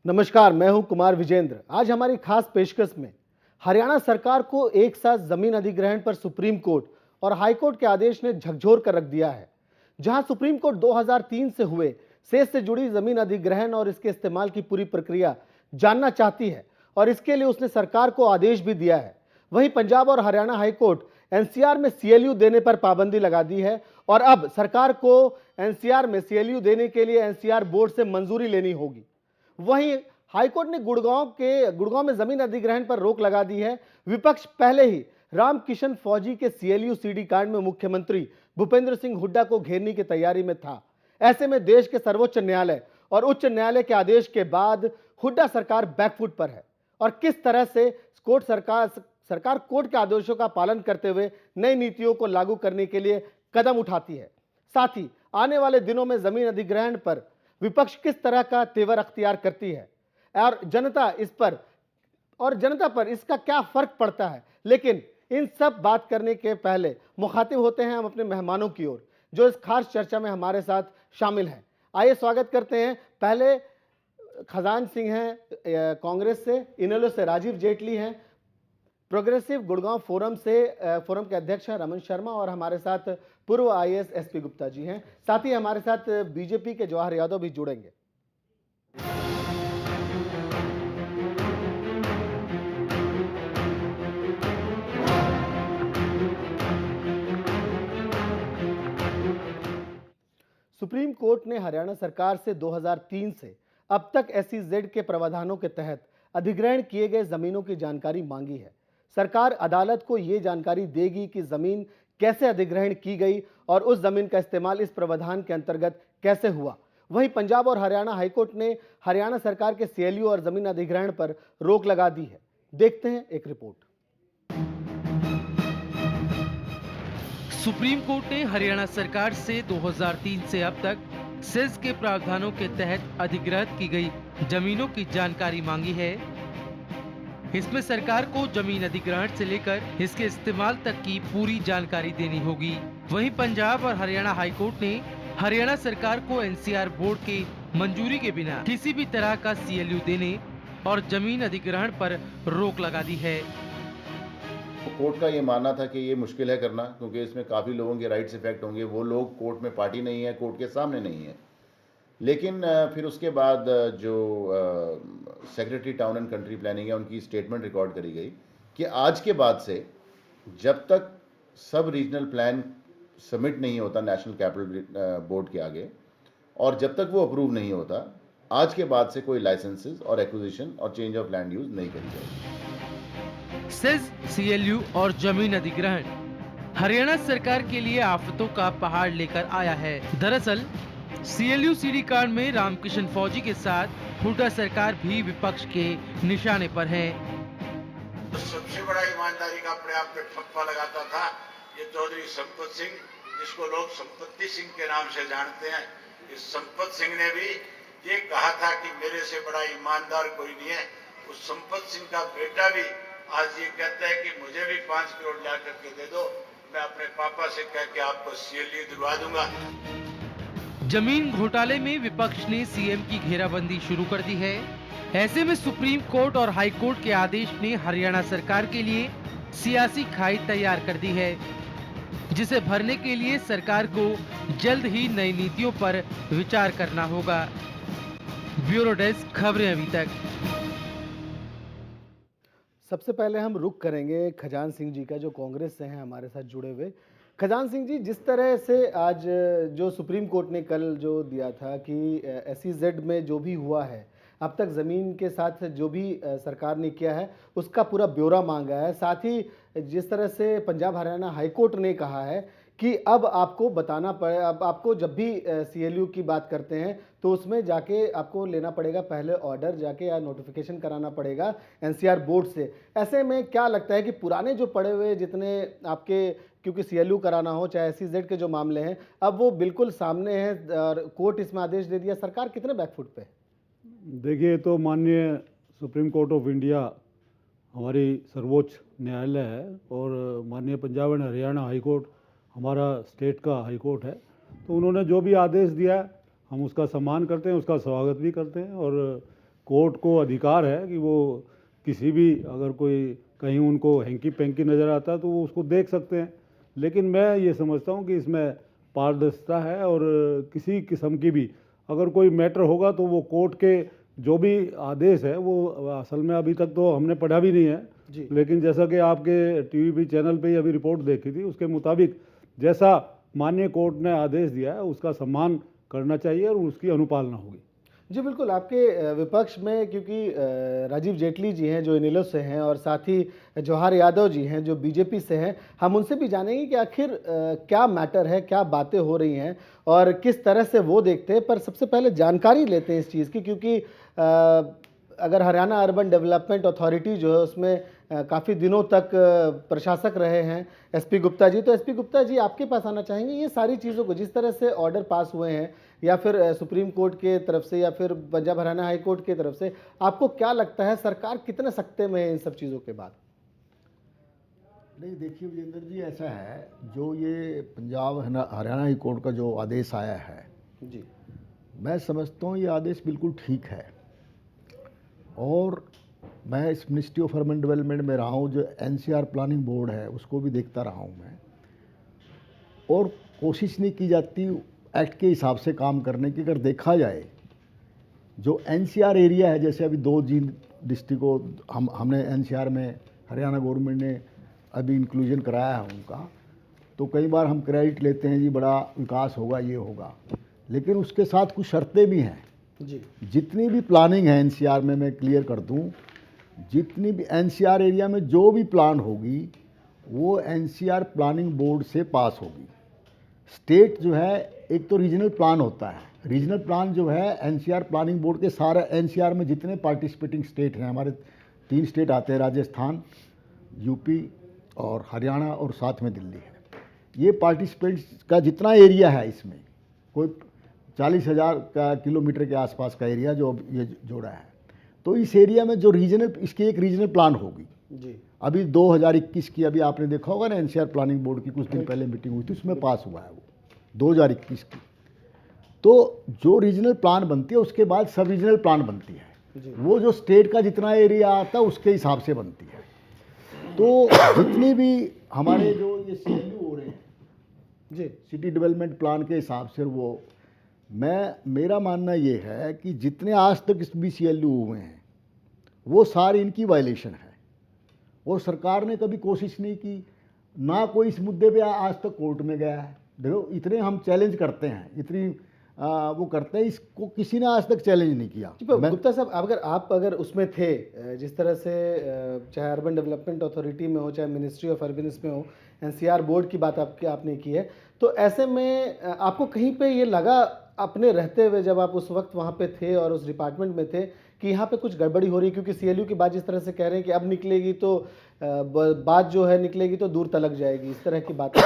नमस्कार, मैं हूं कुमार विजेंद्र। आज हमारी खास पेशकश में हरियाणा सरकार को एक साथ जमीन अधिग्रहण पर सुप्रीम कोर्ट और हाई कोर्ट के आदेश ने झकझोर कर रख दिया है। जहां सुप्रीम कोर्ट 2003 से हुए सेस से जुड़ी जमीन अधिग्रहण और इसके इस्तेमाल की पूरी प्रक्रिया जानना चाहती है और इसके लिए उसने सरकार को आदेश भी दिया है। वहीं पंजाब और हरियाणा हाई कोर्ट एनसीआर में सीएलयू देने पर पाबंदी लगा दी है और अब सरकार को एनसीआर में सीएलयू देने के लिए एनसीआर बोर्ड से मंजूरी लेनी होगी। वहीं हाईकोर्ट ने गुड़गांव में जमीन अधिग्रहण पर रोक लगा दी है। विपक्ष पहले ही रामकिशन फौजी के सीएलयू सीडी कांड में मुख्यमंत्री भूपेंद्र सिंह हुड्डा को घेरने की तैयारी में था। ऐसे में देश के सर्वोच्च न्यायालय और उच्च न्यायालय के आदेश के बाद हुड्डा सरकार बैकफुट पर है और किस तरह से सरकार कोर्ट के आदेशों का पालन करते हुए नई नीतियों को लागू करने के लिए कदम उठाती है। साथ ही आने वाले दिनों में जमीन अधिग्रहण पर विपक्ष किस तरह का तेवर अख्तियार करती है और जनता पर इसका क्या फर्क पड़ता है। लेकिन इन सब बात करने के पहले मुखातिब होते हैं हम अपने मेहमानों की ओर जो इस खास चर्चा में हमारे साथ शामिल हैं। आइए स्वागत करते हैं। पहले खजान सिंह हैं कांग्रेस से, इनेलो से राजीव जेटली हैं, प्रोग्रेसिव गुड़गांव फोरम के अध्यक्ष हैं रमन शर्मा और हमारे साथ पूर्व आईएएस एसपी गुप्ता जी हैं। साथ ही हमारे साथ बीजेपी के जवाहर यादव भी जुड़ेंगे। सुप्रीम कोर्ट ने हरियाणा सरकार से 2003 से अब तक एसईजेड के प्रावधानों के तहत अधिग्रहण किए गए जमीनों की जानकारी मांगी है। सरकार अदालत को यह जानकारी देगी कि जमीन कैसे अधिग्रहण की गई और उस जमीन का इस्तेमाल इस प्रावधान के अंतर्गत कैसे हुआ। वहीं पंजाब और हरियाणा हाईकोर्ट ने हरियाणा सरकार के सीएलयू और जमीन अधिग्रहण पर रोक लगा दी है। देखते हैं एक रिपोर्ट। सुप्रीम कोर्ट ने हरियाणा सरकार से 2003 से अब तक सेस के प्रावधानों के तहत अधिग्रहित की गई जमीनों की जानकारी मांगी है। इसमें सरकार को जमीन अधिग्रहण से लेकर इसके इस्तेमाल तक की पूरी जानकारी देनी होगी। वहीं पंजाब और हरियाणा हाईकोर्ट ने हरियाणा सरकार को एनसीआर बोर्ड के मंजूरी के बिना किसी भी तरह का सीएलयू देने और जमीन अधिग्रहण पर रोक लगा दी है। कोर्ट का ये मानना था कि ये मुश्किल है करना, क्योंकि इसमें काफ़ी लोगों के राइट्स इफेक्ट होंगे। वो लोग कोर्ट में पार्टी नहीं है, कोर्ट के सामने नहीं है। लेकिन फिर उसके बाद जो secretary town and country planning है, उनकी स्टेटमेंट रिकॉर्ड करी गई कि आज के बाद से जब तक सब रीजनल प्लान सबमिट नहीं होता नेशनल कैपिटल बोर्ड के आगे और जब तक वो अप्रूव नहीं होता, आज के बाद से कोई लाइसेंसेस और एक्विजिशन और चेंज ऑफ लैंड यूज नहीं करी जाएगी। सेस, सीएलयू और जमीन अधिग्रहण हरियाणा सरकार के लिए आफतों का पहाड़ लेकर आया है। दरअसल सीएलयू सीडी कांड में रामकिशन फौजी के साथ हुड्डा सरकार भी विपक्ष के निशाने पर है। सबसे बड़ा ईमानदारी का अपने आप पे ठप्पा लगाता था ये चौधरी संपत सिंह, जिसको लोग संपत्ति सिंह के नाम से जानते हैं। इस संपत सिंह ने भी ये कहा था कि मेरे से बड़ा ईमानदार कोई नहीं है। उस संपत सिंह का बेटा भी आज ये कहता है कि मुझे भी 5 करोड़ ला करके दे दो, मैं अपने पापा से कह के आपको सीएलयू दिलवा दूंगा। जमीन घोटाले में विपक्ष ने सीएम की घेराबंदी शुरू कर दी है। ऐसे में सुप्रीम कोर्ट और हाई कोर्ट के आदेश ने हरियाणा सरकार के लिए सियासी खाई तैयार कर दी है, जिसे भरने के लिए सरकार को जल्द ही नई नीतियों पर विचार करना होगा। ब्यूरो डेस्क, खबरें अभी तक। सबसे पहले हम रुख करेंगे खजान सिंह जी का, जो कांग्रेस से हैं हमारे साथ जुड़े हुए। खजान सिंह जी, जिस तरह से आज जो सुप्रीम कोर्ट ने कल जो दिया था कि एसईजेड में जो भी हुआ है, अब तक ज़मीन के साथ जो भी सरकार ने किया है उसका पूरा ब्यौरा मांगा है। साथ ही जिस तरह से पंजाब हरियाणा हाई कोर्ट ने कहा है कि अब आपको बताना पड़े, अब आपको जब भी सीएलयू की बात करते हैं तो उसमें जाके आपको लेना पड़ेगा पहले ऑर्डर जाके या नोटिफिकेशन कराना पड़ेगा एनसीआर बोर्ड से। ऐसे में क्या लगता है कि पुराने जो पड़े हुए जितने आपके, क्योंकि सीएलयू कराना हो चाहे एसईजेड के जो मामले हैं, अब वो बिल्कुल सामने हैं और कोर्ट इसमें आदेश दे दिया, सरकार कितने बैकफुट पे? देखिए, तो माननीय सुप्रीम कोर्ट ऑफ इंडिया हमारी सर्वोच्च न्यायालय है और माननीय Punjab and Haryana high court हमारा स्टेट का हाई कोर्ट है। तो उन्होंने जो भी आदेश दिया है हम उसका सम्मान करते हैं, उसका स्वागत भी करते हैं और कोर्ट को अधिकार है कि वो किसी भी अगर कोई कहीं उनको हैंकी पैंकी नज़र आता है तो वो उसको देख सकते हैं। लेकिन मैं ये समझता हूँ कि इसमें पारदर्शिता है और किसी किस्म की भी अगर कोई मैटर होगा तो वो कोर्ट के जो भी आदेश है वो असल में अभी तक तो हमने पढ़ा भी नहीं है जी। लेकिन जैसा कि आपके टीवी चैनल पे अभी रिपोर्ट देखी थी उसके मुताबिक जैसा माननीय कोर्ट ने आदेश दिया है उसका सम्मान करना चाहिए और उसकी अनुपालना होगी। जी बिल्कुल, आपके विपक्ष में क्योंकि राजीव जेटली जी हैं जो इनेलो से हैं और साथ ही जवाहर यादव जी हैं जो बीजेपी से हैं, हम उनसे भी जानेंगे कि आखिर क्या मैटर है, क्या बातें हो रही हैं और किस तरह से वो देखते हैं। पर सबसे पहले जानकारी लेते हैं इस चीज़ की, क्योंकि अगर हरियाणा अर्बन डेवलपमेंट अथॉरिटी जो है उसमें काफ़ी दिनों तक प्रशासक रहे हैं एसपी गुप्ता जी, तो एसपी गुप्ता जी आपके पास आना चाहेंगे ये सारी चीज़ों को, जिस तरह से ऑर्डर पास हुए हैं या फिर सुप्रीम कोर्ट के तरफ से या फिर पंजाब हरियाणा हाई कोर्ट की तरफ से, आपको क्या लगता है सरकार कितने सख्ते में है इन सब चीज़ों के बाद? नहीं, देखिए विजेंद्र जी, ऐसा है जो ये पंजाब हरियाणा हाई कोर्ट का जो आदेश आया है जी, मैं समझता हूँ ये आदेश बिल्कुल ठीक है। और मैं इस मिनिस्ट्री ऑफ अर्बन डेवलपमेंट में रहा हूँ, जो एनसीआर प्लानिंग बोर्ड है उसको भी देखता रहा हूँ मैं, और कोशिश नहीं की जाती एक्ट के हिसाब से काम करने की। अगर देखा जाए जो एनसीआर एरिया है, जैसे अभी 2 जींद डिस्ट्रिक्ट को हमने एनसीआर में हरियाणा गवर्नमेंट ने अभी इंक्लूजन कराया है उनका, तो कई बार हम क्रेडिट लेते हैं जी बड़ा विकास होगा ये होगा, लेकिन उसके साथ कुछ शर्तें भी हैं। जी, जितनी भी प्लानिंग है एनसीआर में, मैं क्लियर कर दूं, जितनी भी एनसीआर एरिया में जो भी प्लान होगी वो एनसीआर प्लानिंग बोर्ड से पास होगी। स्टेट जो है, एक तो रीजनल प्लान होता है, रीजनल प्लान जो है एनसीआर प्लानिंग बोर्ड के सारे एनसीआर में जितने पार्टिसिपेटिंग स्टेट हैं, हमारे 3 स्टेट आते हैं, राजस्थान, यूपी और हरियाणा और साथ में दिल्ली है। ये पार्टिसिपेंट्स का जितना एरिया है इसमें कोई 40,000 का किलोमीटर के आसपास का एरिया जो ये जोड़ा है, तो इस एरिया में जो रीजनल, इसकी एक रीजनल प्लान होगी। जी, अभी 2021 की अभी आपने देखा होगा ना, एनसीआर प्लानिंग बोर्ड की कुछ दिन पहले मीटिंग हुई थी, उसमें पास हुआ है वो 2021 की। तो जो रीजनल प्लान बनती है उसके बाद सब रीजनल प्लान बनती है, जी, वो जो स्टेट का जितना एरिया आता है उसके हिसाब से बनती है। तो जितनी भी हमारे जो ये सीएलयू हो रहे हैं जी, सिटी डेवलपमेंट प्लान के हिसाब से, वो मेरा मानना ये है कि जितने आज तक इस BCLU हुए हैं वो सारी इनकी वायलेशन है, और सरकार ने कभी कोशिश नहीं की, ना कोई इस मुद्दे पे आज तक कोर्ट में गया है। देखो, इतने हम चैलेंज करते हैं, इतनी वो करते हैं, इसको किसी ने आज तक चैलेंज नहीं किया। जी, पर गुप्ता साहब, आप अगर उसमें थे, जिस तरह से चाहे अर्बन डेवलपमेंट अथॉरिटी में हो, चाहे मिनिस्ट्री ऑफ अर्बन्स में हो, एनसीआर बोर्ड की बात आपने की है, तो ऐसे में आपको कहीं पे ये लगा अपने रहते हुए, जब आप उस वक्त वहाँ पे थे और उस डिपार्टमेंट में थे, कि यहाँ पे कुछ गड़बड़ी हो रही है? क्योंकि सीएलयू की बात जिस तरह से कह रहे हैं कि अब निकलेगी तो बात जो है निकलेगी तो दूर तलक जाएगी, इस तरह की बात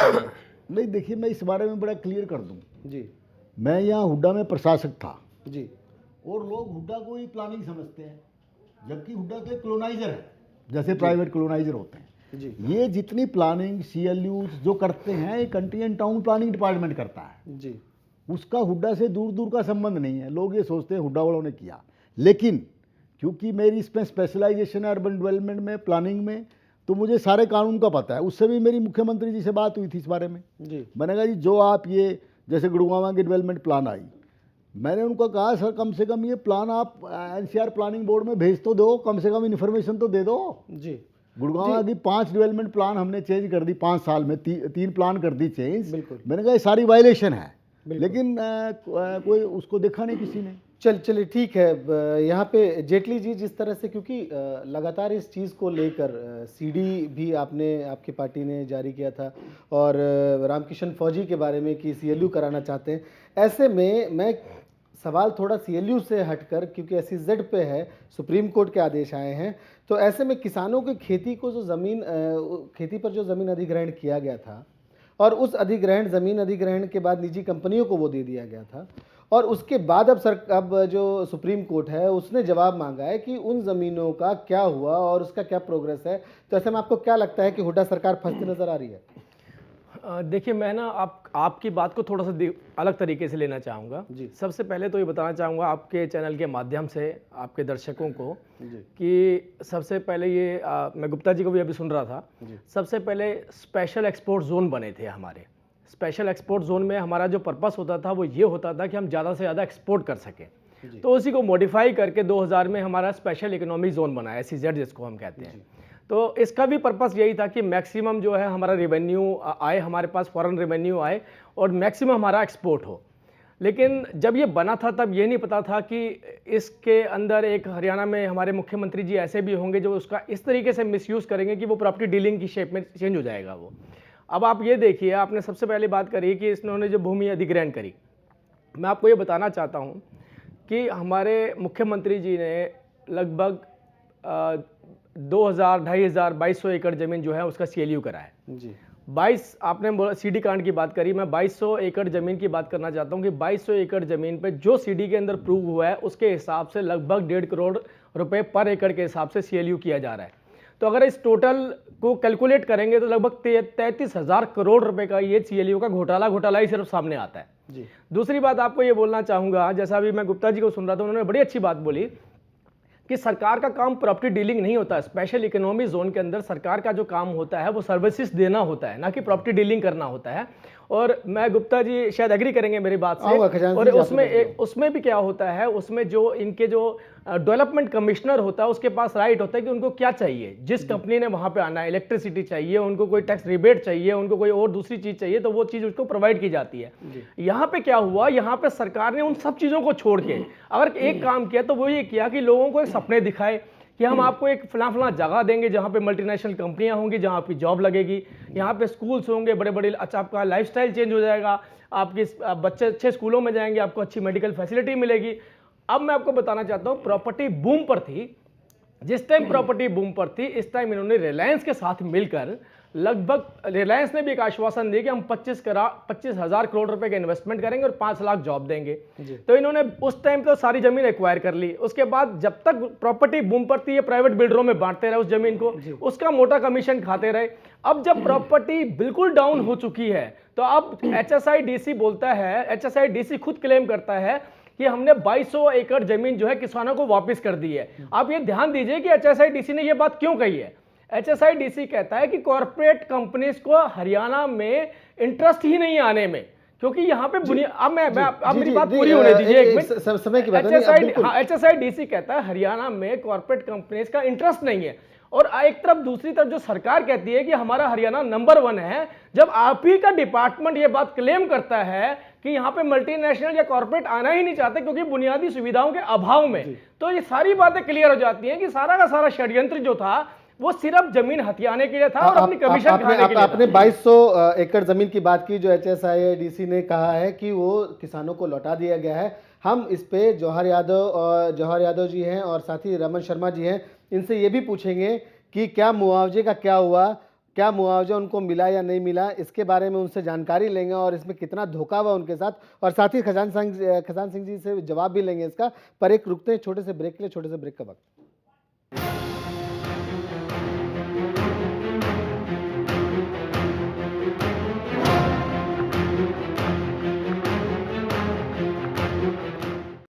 नहीं, देखिए मैं इस बारे में बड़ा क्लियर कर दूं। जी, मैं यहाँ हुड्डा में प्रशासक था, जी, और लोग हुड्डा को ही प्लानिंग समझते हैं, जबकि हुड्डा तो एक क्लोनाइजर है, जैसे प्राइवेट क्लोनाइजर होते हैं। जी, ये जितनी प्लानिंग सीएलयू जो करते हैं, ये country and town planning department करता है, जी, उसका हुड्डा से दूर दूर का संबंध नहीं है। लोग ये सोचते हैं हुड्डा वालों ने किया, लेकिन क्योंकि मेरी इसमें स्पेशलाइजेशन है अर्बन डेवलपमेंट में, प्लानिंग में, तो मुझे सारे कानून का पता है। उससे भी मेरी मुख्यमंत्री जी से बात हुई थी इस बारे में। जी, मैंने कहा जी जो आप ये जैसे गुड़गांव की डेवलपमेंट प्लान आई, मैंने उनको कहा सर कम से कम ये प्लान आप एनसीआर प्लानिंग बोर्ड में भेज तो दो, कम से कम इन्फॉर्मेशन तो दे दो। जी, गुड़गांव की 5 डेवलपमेंट प्लान हमने चेंज कर दी, 5 साल में 3 प्लान कर दी चेंज। बिल्कुल। मैंने कहा ये सारी वायलेशन है, बिल्कुल। लेकिन कोई उसको देखा नहीं किसी ने। चलिए ठीक है। यहाँ पे जेटली जी जिस तरह से, क्योंकि लगातार इस चीज़ को लेकर सीडी भी आपकी पार्टी ने जारी किया था, और रामकिशन फौजी के बारे में कि सीएलयू कराना चाहते हैं, ऐसे में मैं सवाल थोड़ा सीएलयू से हटकर, क्योंकि एसईजेड पे है, सुप्रीम कोर्ट के आदेश आए हैं, तो ऐसे में किसानों की खेती को जो खेती पर जो ज़मीन अधिग्रहण किया गया था, और उस ज़मीन अधिग्रहण के बाद निजी कंपनियों को वो दे दिया गया था, और उसके बाद अब जो सुप्रीम कोर्ट है उसने जवाब मांगा है कि उन ज़मीनों का क्या हुआ और उसका क्या प्रोग्रेस है। तो ऐसे में आपको क्या लगता है कि हुड्डा सरकार फंसती नज़र आ रही है? देखिए मैं ना आपकी बात को थोड़ा सा अलग तरीके से लेना चाहूँगा। जी। सबसे पहले तो ये बताना चाहूँगा आपके चैनल के माध्यम से आपके दर्शकों को जी। कि सबसे पहले ये मैं गुप्ता जी को भी अभी सुन रहा था। जी। सबसे पहले स्पेशल एक्सपोर्ट जोन बने थे हमारे। स्पेशल एक्सपोर्ट जोन में हमारा जो पर्पस होता था वो ये होता था कि हम ज़्यादा से ज़्यादा एक्सपोर्ट कर सकें। तो उसी को मॉडिफाई करके 2000 में हमारा स्पेशल इकोनॉमिक जोन बना है, SEZ जिसको हम कहते हैं। तो इसका भी पर्पस यही था कि मैक्सिमम जो है हमारा रेवेन्यू आए, हमारे पास फॉरेन रेवेन्यू आए और मैक्सिमम हमारा एक्सपोर्ट हो। लेकिन जब ये बना था तब ये नहीं पता था कि इसके अंदर एक हरियाणा में हमारे मुख्यमंत्री जी ऐसे भी होंगे जो उसका इस तरीके से मिसयूज़ करेंगे कि वो प्रॉपर्टी डीलिंग की शेप में चेंज हो जाएगा वो। अब आप ये देखिए, आपने सबसे पहले बात करी कि इन्होंने जो भूमि अधिग्रहण करी, मैं आपको ये बताना चाहता हूँ कि हमारे मुख्यमंत्री जी ने लगभग 2000, 2500, 2200 एकड़ ज़मीन जो है उसका CLU करा है। जी। 22 आपने बोला CD कांड की बात करी, मैं 2200 एकड़ ज़मीन की बात करना चाहता हूँ कि 2200 एकड़ ज़मीन पे जो CD के अंदर प्रूव हुआ है उसके हिसाब से लगभग 1.5 करोड़ रुपए पर एकड़ के हिसाब से CLU किया जा रहा है। तो अगर इस टोटल को कैलकुलेट करेंगे तो लगभग 33,000 करोड़ रुपए का ये CLU का घोटाला ही सिर्फ सामने आता है। जी। दूसरी बात आपको ये बोलना चाहूँगा, जैसा अभी मैं गुप्ता जी को सुन रहा था, उन्होंने बड़ी अच्छी बात बोली कि सरकार का काम प्रॉपर्टी डीलिंग नहीं होता है। स्पेशल इकोनॉमिक जोन के अंदर सरकार का जो काम होता है वो सर्विसेज देना होता है, ना कि प्रॉपर्टी डीलिंग करना होता है। और मैं गुप्ता जी शायद एग्री करेंगे मेरी बात से। और उसमें भी क्या होता है, उसमें जो इनके जो डेवलपमेंट कमिश्नर होता है उसके पास राइट होता है कि उनको क्या चाहिए। जिस कंपनी ने वहां पे आना है, इलेक्ट्रिसिटी चाहिए, उनको कोई टैक्स रिबेट चाहिए, उनको कोई और दूसरी चीज चाहिए, तो वो चीज उसको प्रोवाइड की जाती है। यहाँ पे क्या हुआ, यहाँ पे सरकार ने उन सब चीजों को छोड़ के अगर एक काम किया तो वो ये किया कि लोगों को एक सपने दिखाए कि हम आपको एक फला जगह देंगे जहाँ पे मल्टीनेशनल कंपनियां होंगी, जहाँ आपकी जॉब लगेगी, यहाँ पे स्कूल्स होंगे बड़े बड़े, अच्छा आपका लाइफस्टाइल चेंज हो जाएगा, आपके बच्चे अच्छे स्कूलों में जाएंगे, आपको अच्छी मेडिकल फैसिलिटी मिलेगी। अब मैं आपको बताना चाहता हूँ, प्रॉपर्टी बूम पर थी, जिस टाइम प्रॉपर्टी बूम पर थी इस टाइम इन्होंने रिलायंस के साथ मिलकर लगभग, रिलायंस ने भी एक आश्वासन दिया कि हम 25,000 करोड़ रुपए का इन्वेस्टमेंट करेंगे और 5 लाख जॉब देंगे। तो इन्होंने उस टाइम तो सारी जमीन एक्वायर कर ली। उसके बाद जब तक प्रॉपर्टी बूम पर थी ये प्राइवेट बिल्डरों में बांटते रहे उस जमीन को, उसका मोटा कमीशन खाते रहे। अब जब प्रॉपर्टी बिल्कुल डाउन हो चुकी है तो अब HSIDC बोलता है, HSIDC खुद क्लेम करता है कि हमने 2200 एकड़ जमीन जो है किसानों को वापस कर दी है। आप ये ध्यान दीजिए कि HSIDC ने ये बात क्यों कही है। HSIDC कहता है कि कॉर्पोरेट कंपनीज को हरियाणा में इंटरेस्ट ही नहीं आने में, क्योंकि यहाँ पे अब मेरी बात पूरी होने दीजिए एक मिनट। समय की बात है। HSIDC कहता है हरियाणा में कॉर्पोरेट कंपनीज का इंटरेस्ट नहीं है, और एक तरफ दूसरी तरफ जो सरकार कहती है कि हमारा हरियाणा नंबर 1 है। जब आप ही का डिपार्टमेंट ये बात क्लेम करता है कि यहाँ पे मल्टीनेशनल या कॉर्पोरेट आना ही नहीं चाहते क्योंकि बुनियादी सुविधाओं के अभाव में, तो ये सारी बातें क्लियर हो जाती हैं कि सारा का सारा षड्यंत्र जो था वो सिर्फ जमीन हथियाने के लिए था और अपनी कमीशन खाने के लिए। आपने 2200 एकड़ जमीन की बात की जो HSIDC ने कहा है कि वो किसानों को लौटा दिया गया है। हम इस पे जौहर यादव जी हैं और साथ ही रमन शर्मा जी हैं, इनसे ये भी पूछेंगे कि क्या मुआवजे का क्या हुआ, क्या मुआवजा उनको मिला या नहीं मिला, इसके बारे में उनसे जानकारी लेंगे और इसमें कितना धोखा हुआ उनके साथ, और साथ ही खजान सिंह जी से जवाब भी लेंगे इसका। पर एक रुकते हैं छोटे से ब्रेक के लिए, छोटे से ब्रेक का वक्त।